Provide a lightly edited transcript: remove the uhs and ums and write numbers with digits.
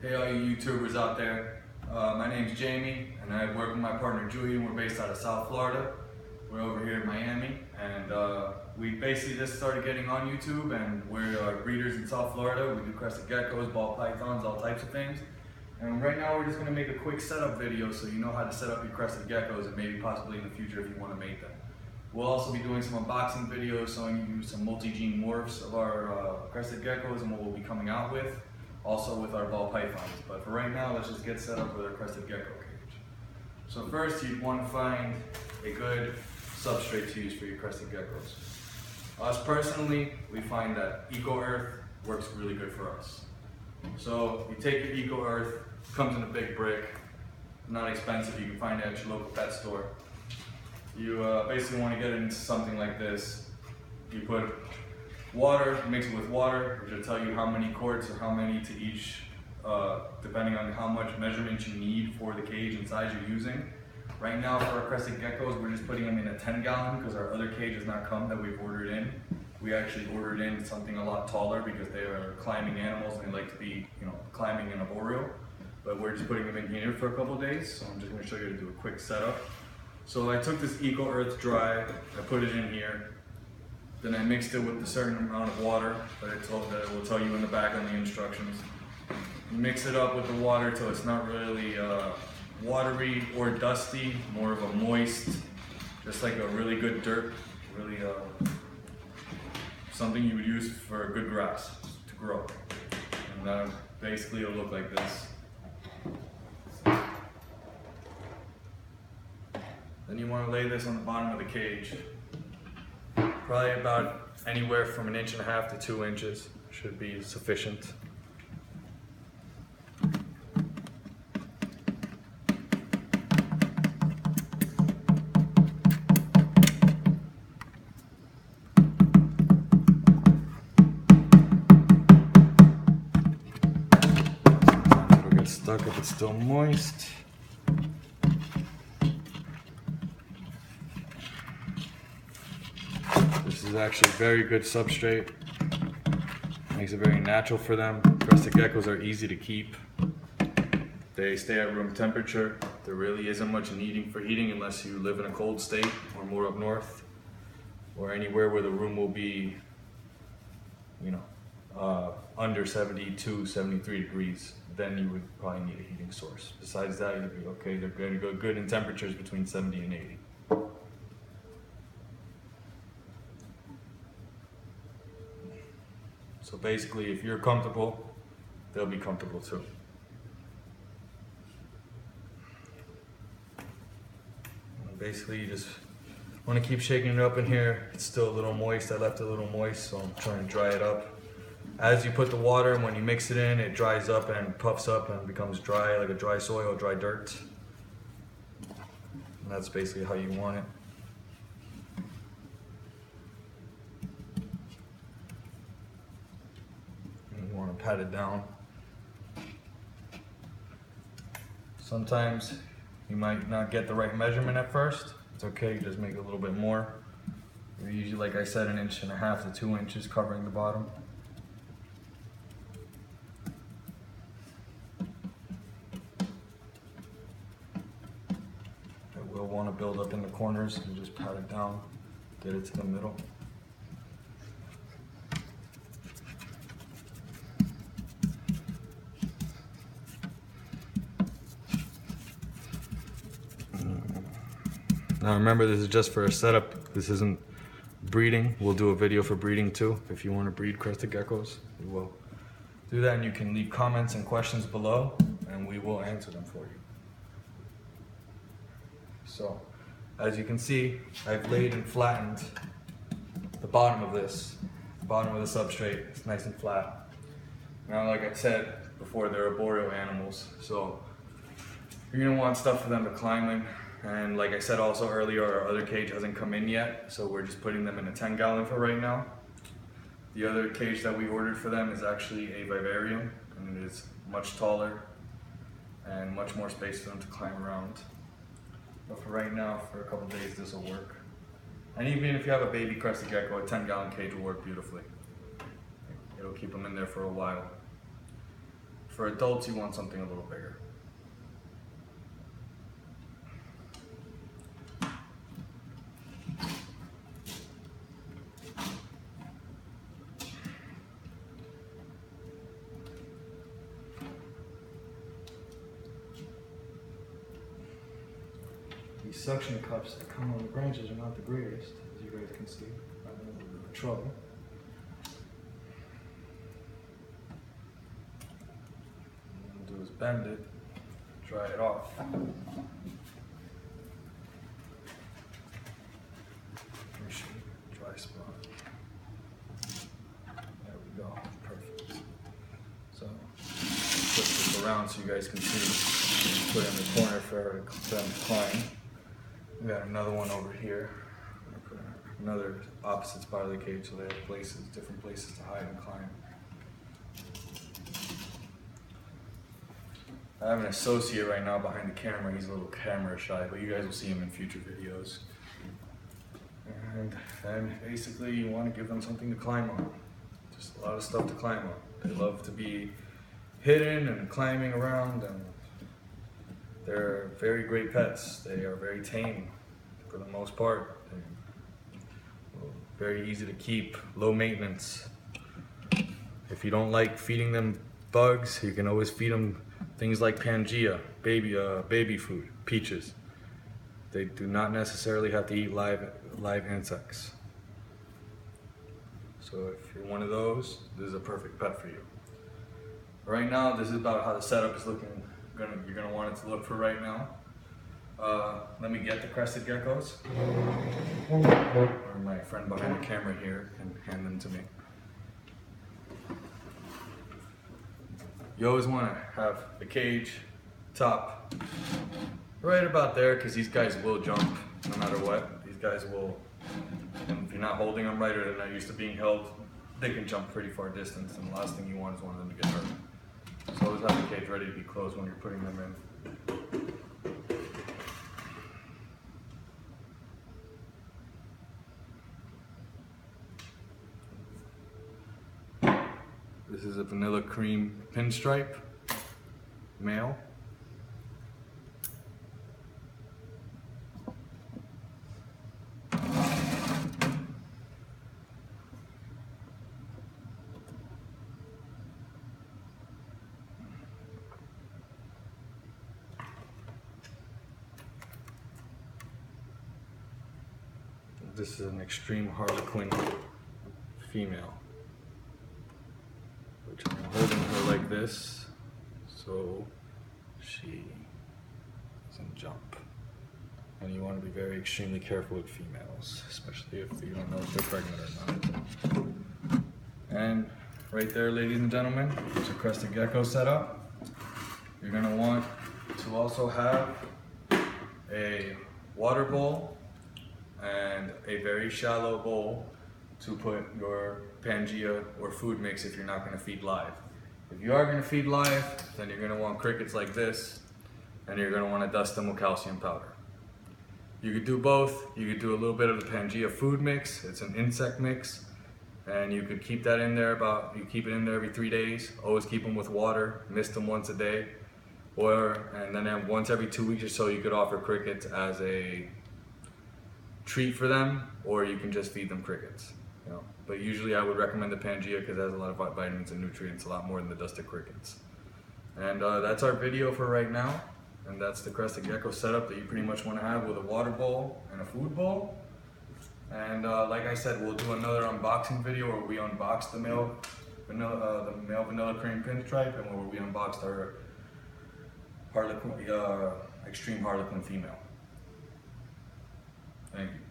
Hey all you YouTubers out there, my name's Jamie and I work with my partner Julian. We're based out of South Florida. We're over here in Miami and we basically just started getting on YouTube, and we're breeders in South Florida. We do crested geckos, ball pythons, all types of things. And right now we're just going to make a quick setup video so you know how to set up your crested geckos, and maybe possibly in the future if you want to make them. We'll also be doing some unboxing videos showing you some multi-gene morphs of our crested geckos and what we'll be coming out with. Also with our ball pythons. But for right now, let's just get set up with our crested gecko cage. So first, you'd want to find a good substrate to use for your crested geckos. Us personally, we find that Eco Earth works really good for us. So you take your Eco Earth, comes in a big brick, not expensive, you can find it at your local pet store. You basically want to get it into something like this. You put water, mix it with water, which will tell you how many quarts or how many to each, depending on how much measurement you need for the cage and size you're using. Right now for our crested geckos, we're just putting them in a 10-gallon because our other cage has not come that we've ordered in. We actually ordered in something a lot taller because they are climbing animals and they like to be, climbing and arboreal. But we're just putting them in here for a couple of days, so I'm just going to show you how to do a quick setup. So I took this Eco Earth dry, I put it in here. Then I mixed it with a certain amount of water that it will tell you in the back on the instructions. Mix it up with the water till it's not really watery or dusty, more of a moist, just like a really good dirt, really something you would use for good grass to grow. And basically it'll look like this. Then you want to lay this on the bottom of the cage. Probably about anywhere from 1.5 inches to 2 inches should be sufficient. It'll get stuck if it's still moist. This is actually very good substrate. Makes it very natural for them. Crested geckos are easy to keep. They stay at room temperature. There really isn't much needing for heating unless you live in a cold state or more up north, or anywhere where the room will be, under 72, 73 degrees. Then you would probably need a heating source. Besides that, you'd be okay. They're going to go good in temperatures between 70 and 80. So basically, if you're comfortable, they'll be comfortable too. And basically, you just want to keep shaking it up in here. It's still a little moist. I left it a little moist, so I'm trying to dry it up. As you put the water, when you mix it in, it dries up and puffs up and becomes dry, like a dry soil, dry dirt. And that's basically how you want it. Want to pat it down. Sometimes you might not get the right measurement at first. It's okay, you just make it a little bit more. You're usually, like I said, 1.5 to 2 inches covering the bottom. It will want to build up in the corners, and just pat it down, get it to the middle. Now remember, this is just for a setup. This isn't breeding. We'll do a video for breeding too. If you want to breed crested geckos, we will do that, and you can leave comments and questions below and we will answer them for you. So, as you can see, I've laid and flattened the bottom of this, the bottom of the substrate. It's nice and flat. Now, like I said before, they're arboreal animals, so you're going to want stuff for them to climb in. And like I said also earlier, our other cage hasn't come in yet, so we're just putting them in a 10-gallon for right now. The other cage that we ordered for them is actually a vivarium, and it is much taller and much more space for them to climb around. But for right now, for a couple days, this will work. And even if you have a baby crested gecko, a 10-gallon cage will work beautifully. It'll keep them in there for a while. for adults, you want something a little bigger. These suction cups that come on the branches are not the greatest, as you guys can see. I'm in a little bit of trouble. What I'm gonna do is bend it, dry it off. Dry spot. There we go, perfect. So, flip this around so you guys can see. Put it in the corner for them to climb. We got another one over here. Another opposite spot of the cage, so they have places, different places to hide and climb. I have an associate right now behind the camera. He's a little camera shy, but you guys will see him in future videos. And then basically you want to give them something to climb on. Just a lot of stuff to climb on. They love to be hidden and climbing around, and they're very great pets. They are very tame for the most part. They're very easy to keep, low maintenance. If you don't like feeding them bugs, you can always feed them things like Pangea, baby food, peaches. They do not necessarily have to eat live insects. So if you're one of those, this is a perfect pet for you. Right now, this is about how the setup is looking. You're gonna want it to look for right now. Let me get the crested geckos. Or my friend behind the camera here can hand them to me. You always want to have the cage top right about there, because these guys will jump no matter what. These guys will, and if you're not holding them right or they're not used to being held, they can jump pretty far distance, and the last thing you want is one of them to get hurt. So always have the cage ready to be closed when you're putting them in. This is a vanilla cream pinstripe male. This is an extreme harlequin female, which I'm holding her like this so she doesn't jump. And you want to be very extremely careful with females, especially if you don't know if they're pregnant or not. And right there, ladies and gentlemen, is a crested gecko setup. You're going to want to also have a water bowl and a very shallow bowl to put your Pangea or food mix if you're not going to feed live. If you are going to feed live, then you're going to want crickets like this, and you're going to want to dust them with calcium powder. You could do both. You could do a little bit of the Pangea food mix. It's an insect mix, and you could keep that in there you keep it in there every 3 days. Always keep them with water. Mist them once a day, and then once every 2 weeks or so, you could offer crickets as a treat for them, or you can just feed them crickets. You know? But usually I would recommend the Pangea because it has a lot of vitamins and nutrients, a lot more than the dusted crickets. And that's our video for right now. And that's the crested gecko setup that you pretty much want to have with a water bowl and a food bowl. And like I said, we'll do another unboxing video where we unbox the male vanilla cream pinstripe, and where we unboxed our extreme harlequin female. Thank you.